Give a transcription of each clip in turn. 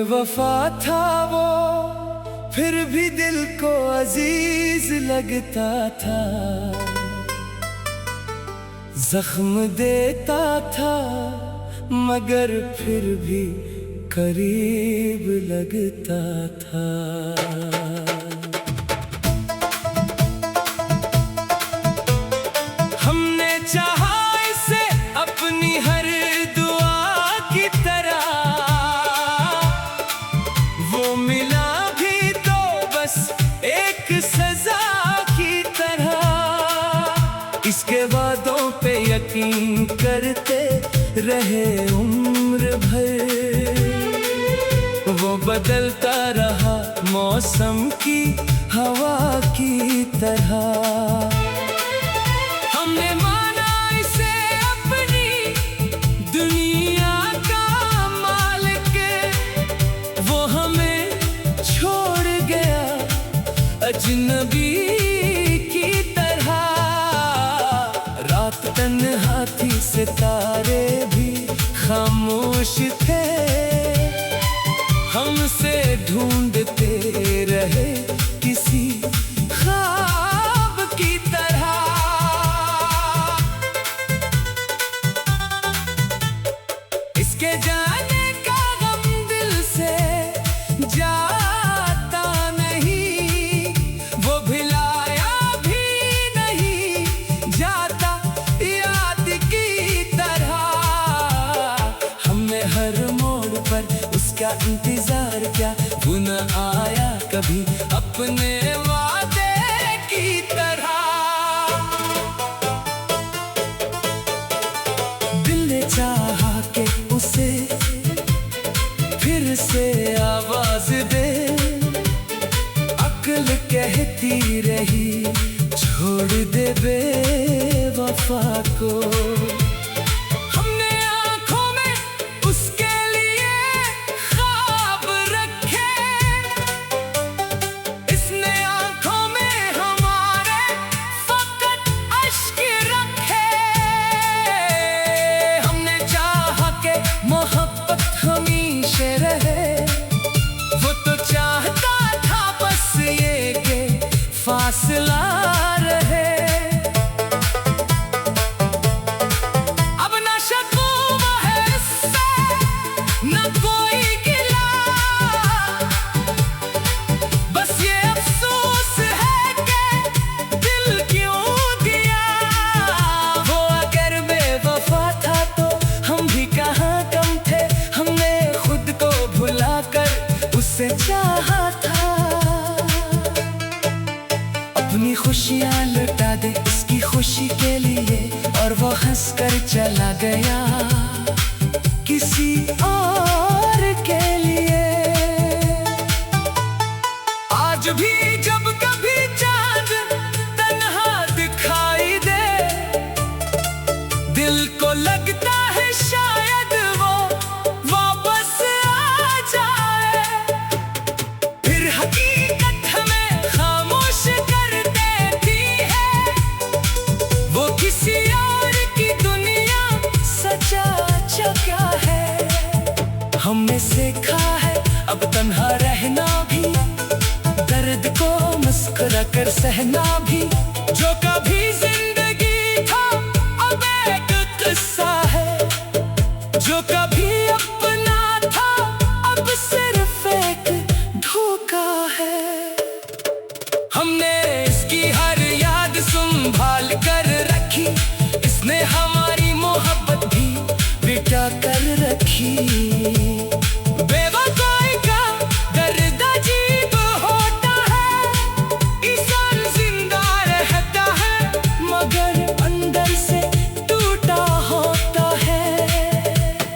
बेवफा था वो, फिर भी दिल को अजीज लगता था। जख्म देता था मगर फिर भी करीब लगता था। हमने चाहा इसे अपनी हर दुआ की तरह, वो मिला भी तो बस एक सजा की तरह। इसके वादों पे यकीन करते रहे उम्र भर, वो बदलता रहा मौसम की हवा की तरह। हमने माना इसे अपनी दुनिया का मालिक, वो हमें छोड़ गया अजनबी की तरह। रात तन्हा थी, सितारे भी खामोश थे, हमसे ढूंढते रहे किसी ख्वाब की तरह। इसके जाने का गम दिल से जाता नहीं, वो भुलाया भी नहीं जाता याद की तरह। हमने हर मोड़ पर उसका इंतजार किया, वो न आया कभी अपने वादे की तरह। दिल ने चाहा कि उसे फिर से आवाज दे, अक्ल कहती रही छोड़ दे बेवफा को। फासला रहे, अब न शकूवा है इससे, न कोई गिला, बस ये अफसोस है कि दिल क्यों दिया। वो अगर बेवफा था तो हम भी कहाँ कम थे, हमने खुद को भुलाकर उससे चाहा था। अपनी खुशियाँ लुटा दे उसकी खुशी के लिए, और वो हंसकर चला गया किसी और के लिए। आज भी जब कभी चांद तन्हा दिखाई दे, दिल को लगता है शायद वो वापस आ जाए। फिर हकीकत हमें खामोश किसी और की दुनिया सचा क्या है। हमने सीखा है अब तन्हा रहना भी, दर्द को मुस्कुरा कर सहना भी। जो कभी जिंदगी था अब एक किस्सा है, जो कभी अपना था अब सिर्फ एक धोखा है। हमने इसकी हर याद संभाल कर रखी, इसने हमारी मोहब्बत भी बिटा कर रखी। बेवफाई का दर्द अजीब होता है, इंसान जिंदा रहता है मगर अंदर से टूटा होता है।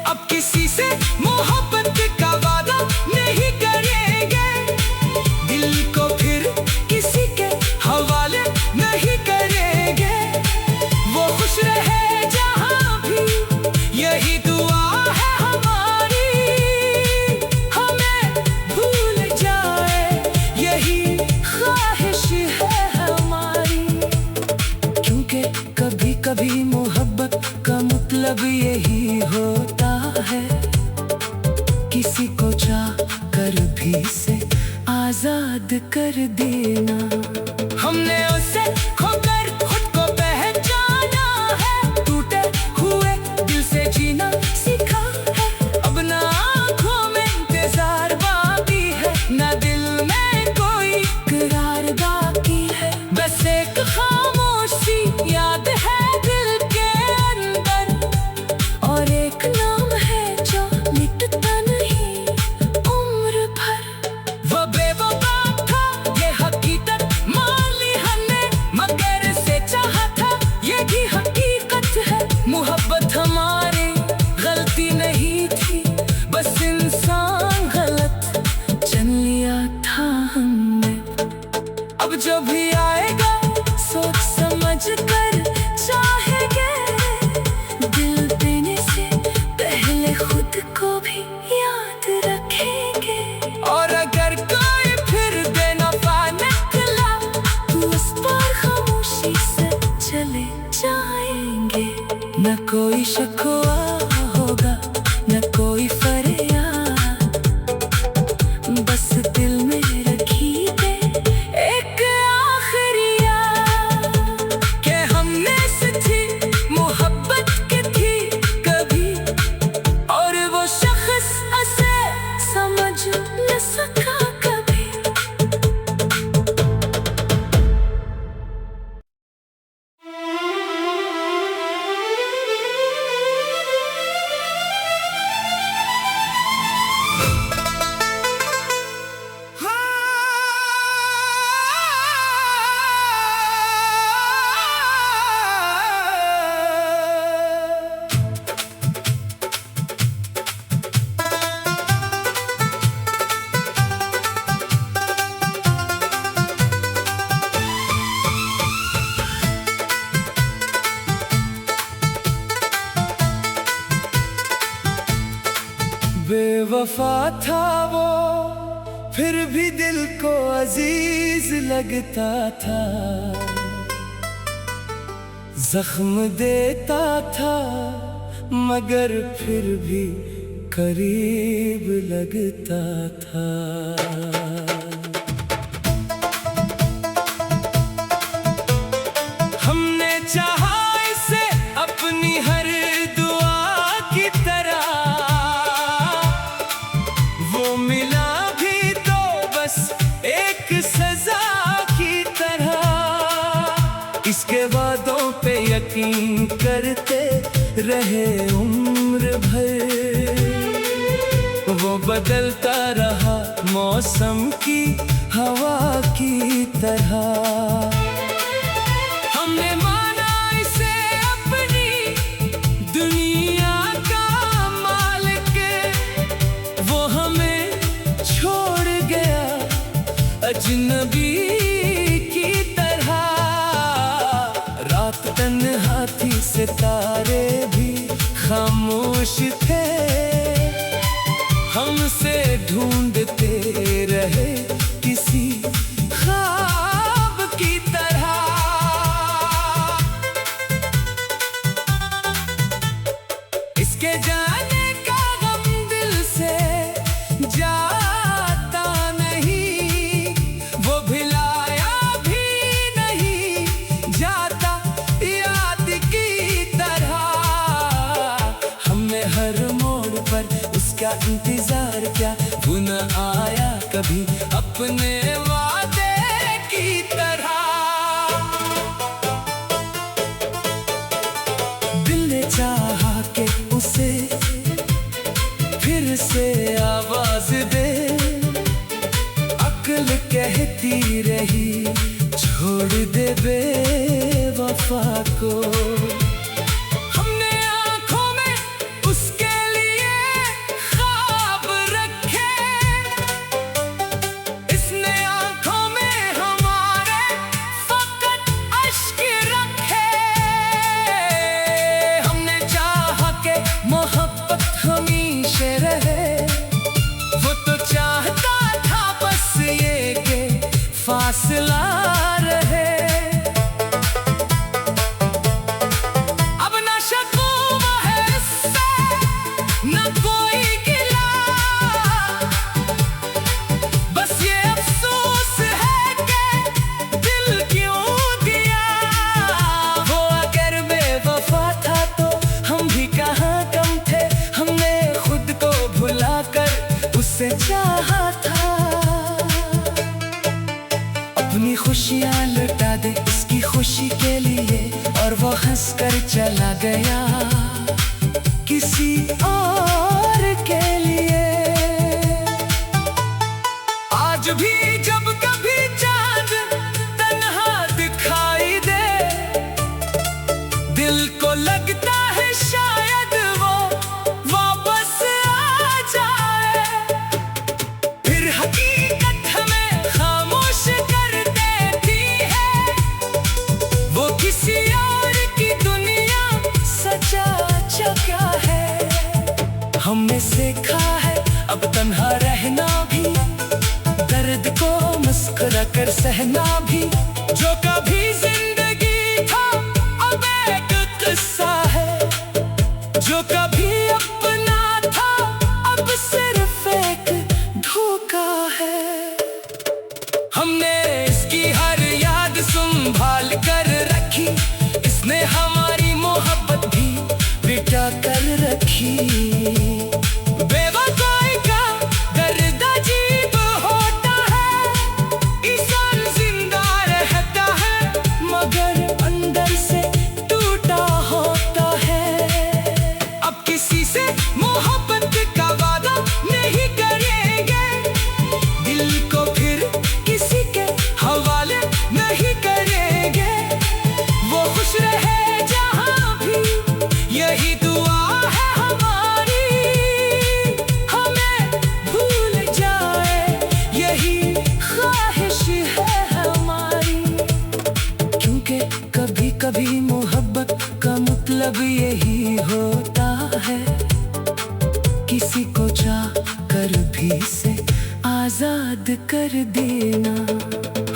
अब किसी से मोहब्बत का वादा नहीं करेंगे, दिल को फिर किसी के हवाले नहीं करेंगे। वो खुश रहे जहाँ भी, यही दुआ है हमारी। हमें भूल जाए यही ख्वाहिश है हमारी, क्योंकि कभी कभी मोहब्बत का मतलब यही होता है, किसी को चाह ही से आजाद कर देना। हमने उसे खोकर खुद को पहचाना है, टूटे हुए दिल से जीना सीखा है। अब ना आँखों में इंतजार बाकी है, ना दिल में कोई करार बाकी है। बस एक खामोशी याद है दिल के अंदर, और एक नाम है जो मिटता नहीं उम्र भर। वो बेवफा था ये हकीकत मान ली हमने, मगर से चाहा था ये भी हकीकत है। मोहब्बत हमारी गलती नहीं थी, बस इंसान गलत चुन लिया था हमने। अब जो भी आएगा सोच समझ कर चाहेंगे, दिल देने से पहले खुद को भी याद रखेंगे। और अगर कोई फिर बेवफा निकला तो उस पर खामोशी से चले जाएंगे। न कोई शिकवा होगा न कोई फरियाद, बस दिल में रखी दे एक आखिरी याद कि हमने से थी मोहब्बत की थी कभी, और वो शख्स उसे समझ न सका कभी। बेवफा था वो फिर भी दिल को अजीज लगता था, जख्म देता था मगर फिर भी करीब लगता था। हमने चाहा इसे अपनी हर दुआ की तरह, वो मिला भी तो बस एक सजा की तरह। इसके वादों पे यकीन करते रहे उम्र भर, वो बदलता रहा मौसम की हवा की तरह। हमने माना इसे अपनी दुनिया का मालिक, वो हमें छोड़ गया अजनबी की तरह। रात तन्हा थी सितारे भी खामोश थे, हमसे ढूंढते रहे किसी ख्वाब की तरह। इसके जाने का गम दिल से जाता नहीं, वो भिलाया भी नहीं जाता याद की तरह। हमने हर मोड़ पर उसका इंतजार किया, वो न आया कभी अपने वादे की तरह। दिल ने चाहा कि उसे फिर से आवाज दे, अक्ल कहती रही छोड़ दे बेवफा को। हमने आँखों में उसके लिए ख्वाब रखे, इसने आँखों में हमारे फकत अश्क रखे। हमने चाहा कि मोहब्बत हमेशा रहे, वो तो चाहता था बस ये कि फासला रहे। हंसकर चला गया किसी और के लिए। आज भी जब कभी चांद तन्हा दिखाई दे, दिल को लगता है शायद वो वापस आ जाए। फिर हकीकत हमें खामोश कर देती है, वो किसी और की दुनिया सचा क्या है। हमने सीखा है अब तन्हा रहना भी, दर्द को मुस्कुरा कर सहना भी। जो कभी जिंदगी था अब एक किस्सा है, जो कभी अपना था अब सिर्फ एक धोखा है। हमने इसकी हर याद संभाल कर रखी, इसने हमारी मोहब्बत भी बिटा कर रखी। बेवफाई का दर्द अजीब होता है, इंसान जिंदा रहता है मगर अंदर से टूटा होता है। अब किसी से मोहब्बत का वादा नहीं करेंगे, दिल को फिर किसी के हवाले नहीं करेंगे। वो खुश रहे जहां भी, यही दुआ है हमारी। हमें भूल जाए यही ख्वाहिश है हमारी। क्योंकि कभी कभी मोहब्बत का मतलब यही होता है, किसी को चाह कर भी से आजाद कर देना।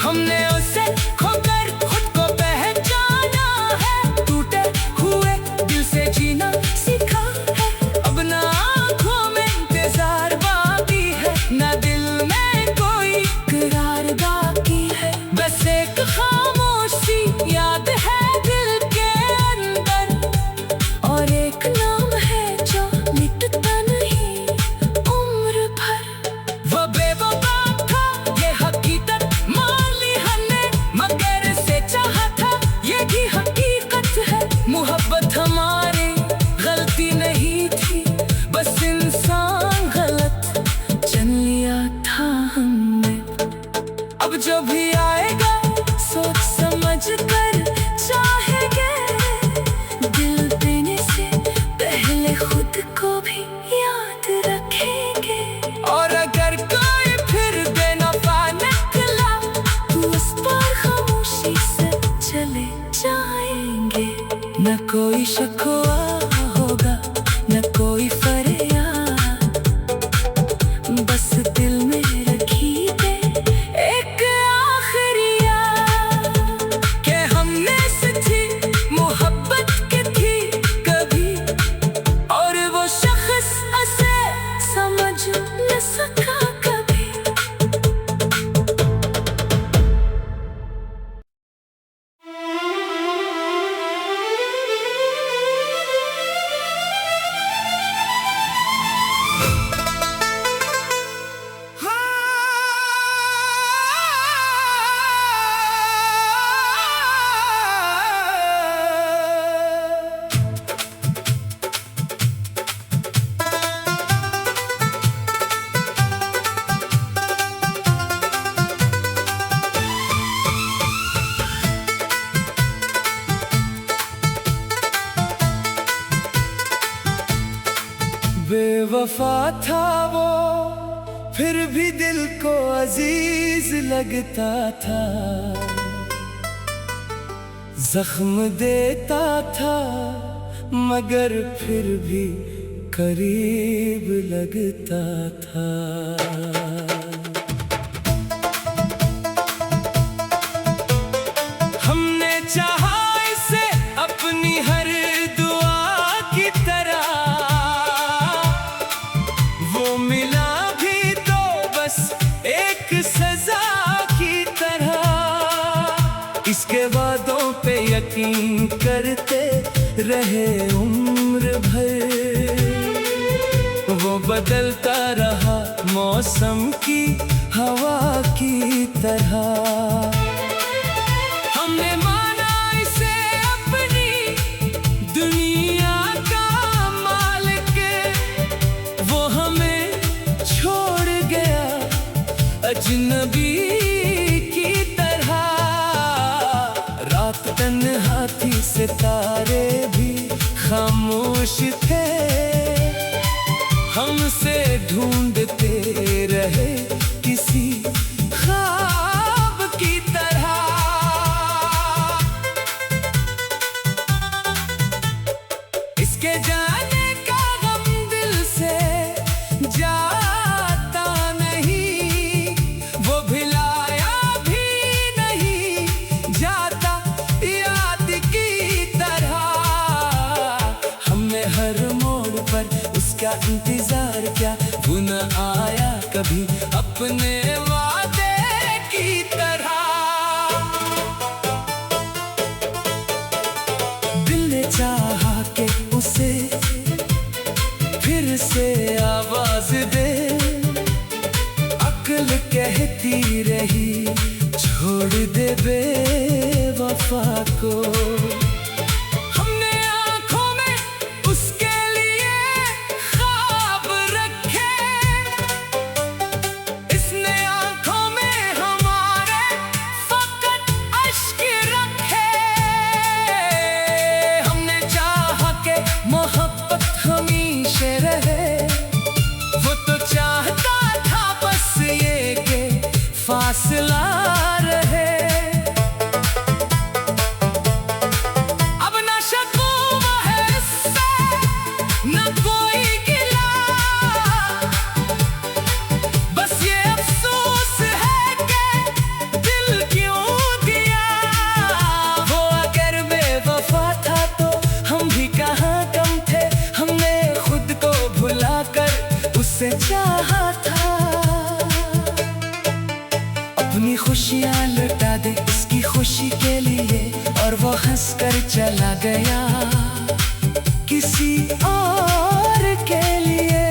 हमने उसे खोकर खुद को पहचाना है, टूटे हुए दिल से जीना सीखा है। अब ना आँखों में इंतजार बाकी है, ना दिल में कोई करार बाकी है। बस एक खामोशी याद है दिल के अंदर, और एक नाम है जो मिटता नहीं उम्र भर। वो बेवफा था ये हकीकत मान ली हमने, मगर से चाहा था ये भी हकीकत है। मोहब्बत हमारी गलती नहीं थी, बस इंसान गलत चुन लिया था हमने। अब जो भी आएगा सोच समझ कर चाहेंगे, दिल देने से पहले खुद को भी याद रखेंगे। और अगर कोई फिर बेवफा निकला तो उस पर खामोशी से चले जाएंगे। न कोई शिकवा होगा न कोई फरियाद, बस दिल में रखी है एक आखिरी याद कि हमने से थी मोहब्बत की थी कभी, और वो शख्स उसे समझ न सका कभी। बेवफा था वो फिर भी दिल को अजीज लगता था, जख्म देता था मगर फिर भी करीब लगता था। हमने चाहा इसे अपनी हर दुआ की तरह, वो मिला भी तो बस एक सजा की तरह। इसके वादों पे यकीन करते रहे उम्र भर, वो बदलता रहा मौसम की हवा की तरह। हमने माना इसे अपनी सितारे भी खामोश थे, हमसे ढूंढते रहे किसी ख्वाब की तरह। इसके जाने का गम दिल से जाता नहीं, वो भिलाया भी नहीं जाता याद की तरह। हमने हर मोड़ पर उसका इंतजार किया, वो न आया कभी अपने वादे की तरह। दिल ने चाहा कि उसे फिर से आवाज दे, अक्ल कहती रही छोड़ दे बेवफा को। हमने आंखों में उसके लिए ख्वाब रखे, इसने आंखों में हमारे फकत अश्क रखे। हमने चाहा कि मोहब्बत हमेशा रहे, वो तो चाहता था बस ये कि फासला रहे। अब न शकूवा है इससे, न कोई गिला, बस ये अफसोस है कि दिल क्यों दिया। वो अगर बेवफा था तो हम भी कहाँ कम थे, हमने खुद को भुलाकर उसे चाहा था। अपनी खुशियाँ लुटा दे उसकी खुशी के लिए, और वो हंस कर चला गया किसी और के लिए।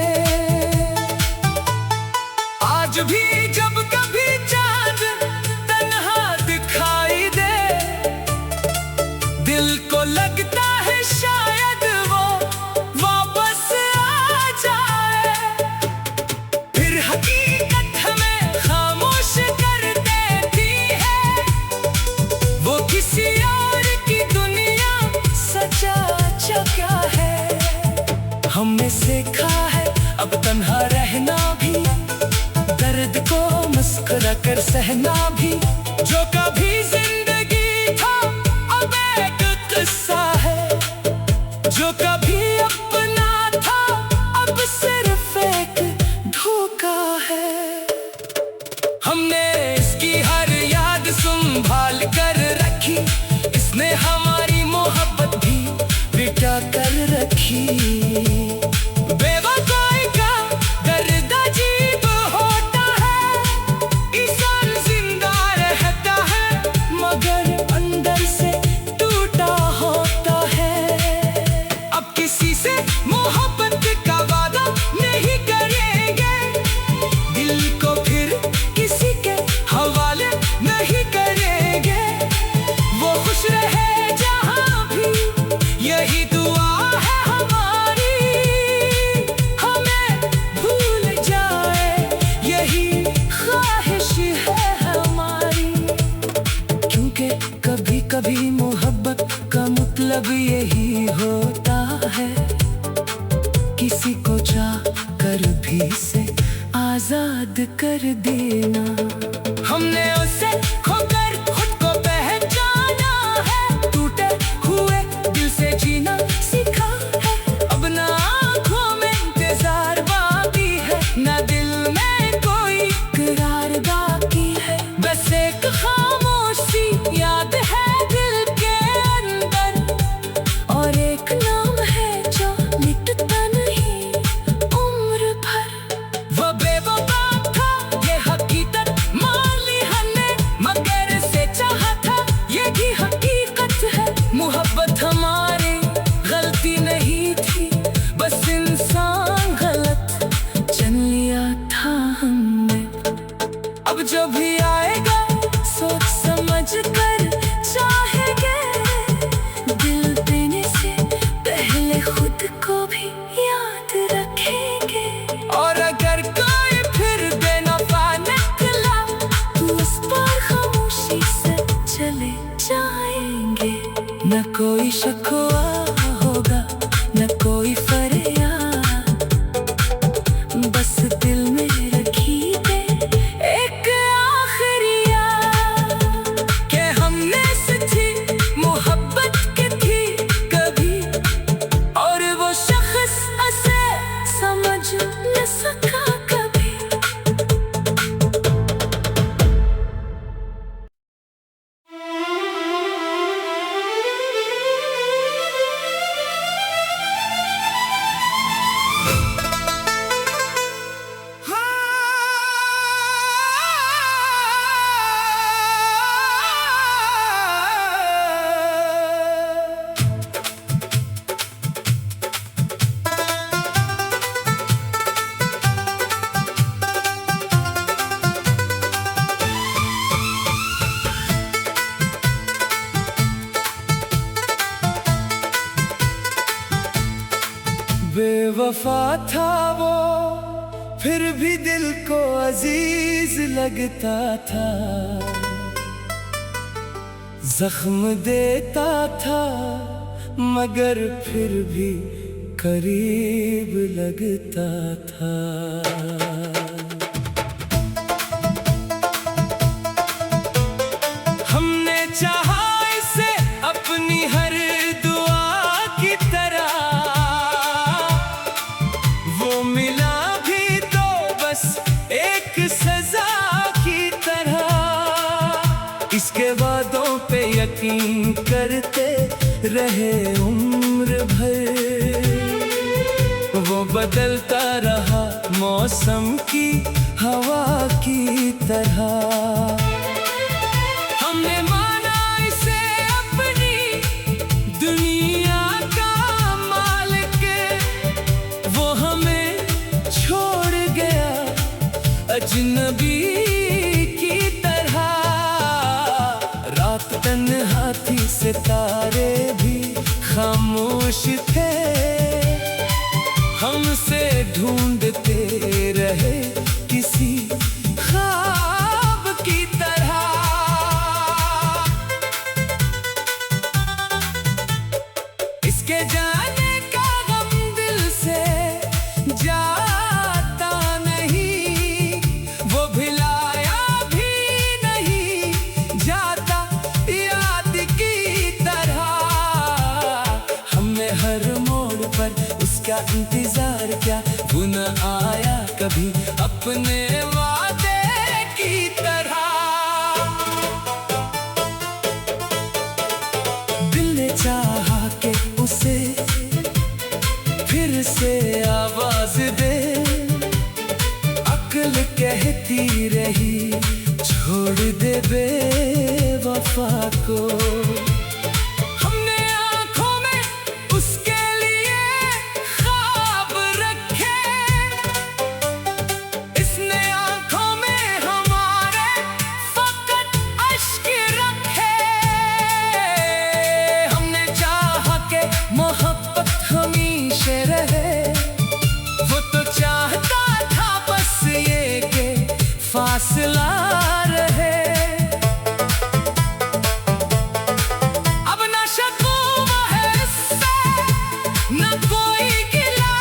आज भी जब कभी चांद तन्हा दिखाई दे, दिल को लगता है शायद वो वापस आ जाए। फिर हकीकत हमें खामोश कर देती है, वो किसी और की दुनिया सचा क्या है। हमने सीखा है अब तन्हा रहना भी, दर्द को मुस्कुरा कर सहना भी। जो कभी जिंदगी था अब एक किस्सा है, जो कभी अपना था अब सिर्फ एक धोखा है। हमने इसकी हर याद संभाल कर रखी, इसने हमारी मोहब्बत भी बिटा कर रखी। बेवफाई का दर्द अजीब होता है, इंसान जिंदा रहता है मगर अंदर से टूटा होता है। अब किसी से मोहब्बत का वादा नहीं करेंगे, दिल को फिर किसी के हवाले नहीं करेंगे। वो खुश रहे जहाँ भी, यही दुआ है हमारी। हमें भूल जाए यही ख्वाहिश है हमारी, क्योंकि कभी कभी मोहब्बत का मतलब यही होता है, किसी को चाह कर भी से आजाद कर देना। हमने उसे खोकर खुद को पहचाना है, टूटे हुए दिल से जीना सीखा है। अब ना आँखों में इंतजार बाकी है, ना दिल में कोई करार बाकी है। बस एक खामोशी याद है दिल के अंदर, और एक नाम है जो मिटता नहीं उम्र भर। वो बेवफा था ये हकीकत मान ली हमने, मगर शिकवा होगा न कोई फरियाद, बस दिल में रखी दे एक आखिरी याद के हमने सच्ची मोहब्बत की थी कभी, और वो शख्स उसे समझ न सका कभी। बेवफा था वो फिर भी दिल को अजीज लगता था, जख्म देता था मगर फिर भी करीब लगता था। हमने चाहा इसे अपनी हर दुआ की तरह, वो मिला भी तो बस एक सजा की तरह। इसके वादों पे यकीन करते रहे उम्र भर, वो बदलता रहा मौसम की हवा की तरह। हमने माना इसे अपनी दुनिया का मालिक, वो हमें छोड़ गया अजनबी की तरह। रात तन्हा थी, सितारे भी खामोश थे, हमसे ढूंढते रहे किसी ख्वाब की तरह। इसके जाने का गम दिल से जाता नहीं, वो भिलाया भी नहीं जाता याद की तरह। हमने हर मोड़ पर उसका इंतजार किया, वो न आया कभी अपने वादे की तरह। दिल ने चाहा कि उसे फिर से आवाज दे, अक्ल कहती रही छोड़ दे बेवफा को। हमने आंखों में उसके लिए ख्वाब रखे, इसने आंखों में हमारे फकत अश्क रखे। हमने चाहा कि मोहब्बत हमेशा रहे, वो तो चाहता था बस ये कि फासला रहे। अब न शकवा है इससे न कोई गिला,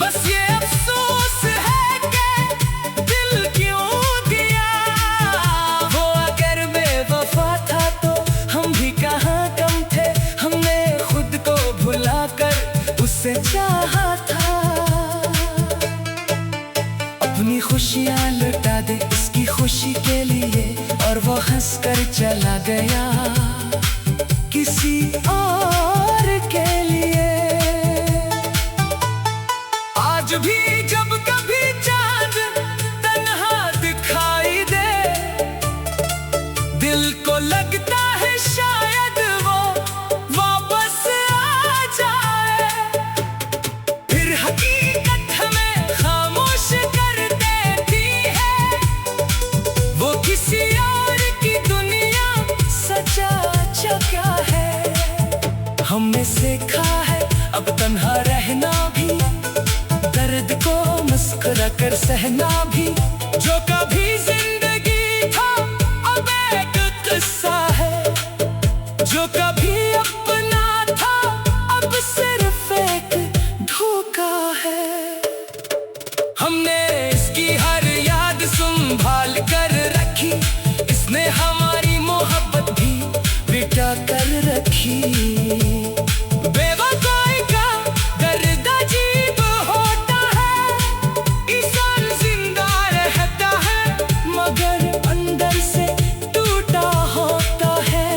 बस ये अफसोस है कि दिल क्यों दिया। वो अगर बेवफा था तो हम भी कहाँ कम थे, हमने खुद को भुलाकर उससे चाहा था। अपनी खुशियाँ लुटा दे उसकी खुशी के लिए, और वो हंसकर चला गया किसी और के लिए। आज भी जब कभी चांद तन्हा दिखाई दे, दिल को लगता है शायद वो वापस आ जाए। फिर हकीकत हमें खामोश कर देती है, वो किसी और की दुनिया सचा क्या है। हमने सीखा है अब तन्हा रहना भी, दर्द को मुस्कुरा कर सहना भी। जो कभी जिंदगी था अब एक किस्सा है, जो कभी अपना था अब सिर्फ एक धोखा है। हमने इसकी हर याद संभाल कर रखी, इसने हमारी मोहब्बत भी बिटा कर रखी। बेवफाई का दर्द अजीब होता है, इंसान जिंदा रहता है मगर अंदर से टूटा होता है।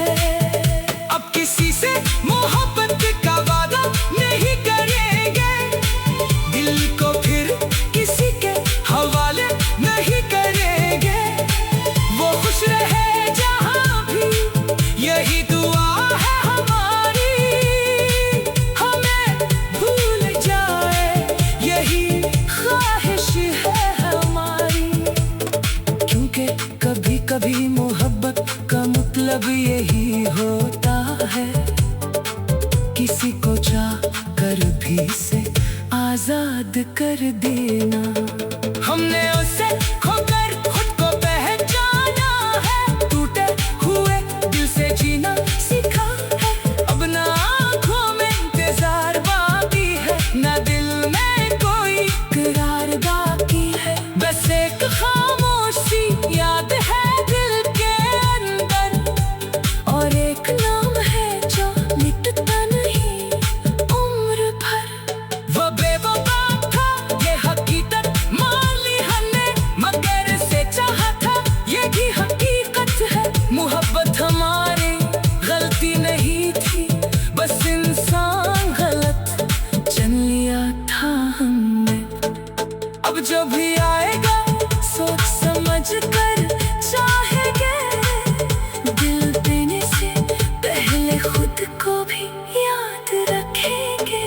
अब किसी से मोहब्बत का वादा नहीं करेंगे, दिल को फिर किसी के हवाले नहीं करेंगे। वो खुश रहे जहां भी, यही दुआ है हमारी। हमें भूल जाए यही ख्वाहिश है हमारी। क्योंकि कभी कभी मोहब्बत का मतलब यही होता है, किसी को चाह कर भी से आजाद कर देना। हमने उसे खोकर खुद को पहचाना है, टूटे हुए दिल से जीना सीखा है। अब ना आँखों में इंतजार बाकी है, ना दिल में कोई करार बाकी है। बस एक खामोशी याद है दिल के अंदर, और एक नाम है जो मिटता नहीं उम्र भर। वो बेवफा था ये हकीकत मान ली हमने, मगर से चाहा था ये भी हकीकत है। मोहब्बत हमारी गलती नहीं थी, बस इंसान गलत चुन लिया था हमने। अब जो भी आएगा सोच समझ कर चाहेंगे, दिल देने से पहले खुद को भी याद रखेंगे।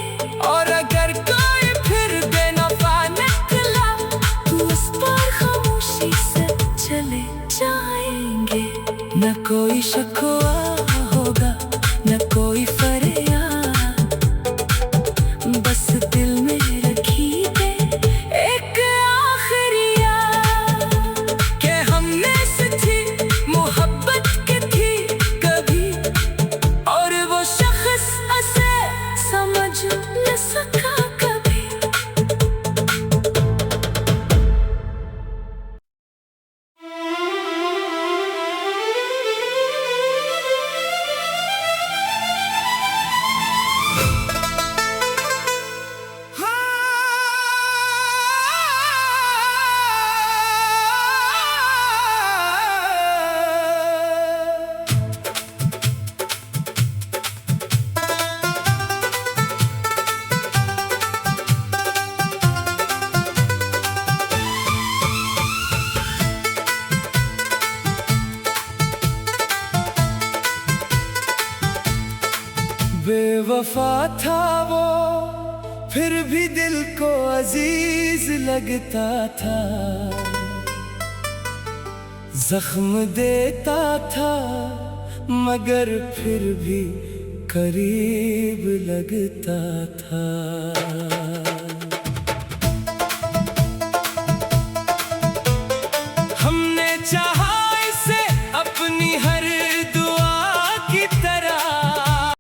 और अगर कोई फिर बेवफा निकला तो उस पर खामोशी से चले जाएंगे। न कोई शिकवा होगा न कोई फरियाद, बस दिल में रखी है एक आखिरी याद कि हमने से थी मोहब्बत की थी कभी, और वो शख्स उसे समझ न सका कभी। बेवफा था वो फिर भी दिल को अजीज लगता था, जख्म देता था मगर फिर भी करीब लगता था।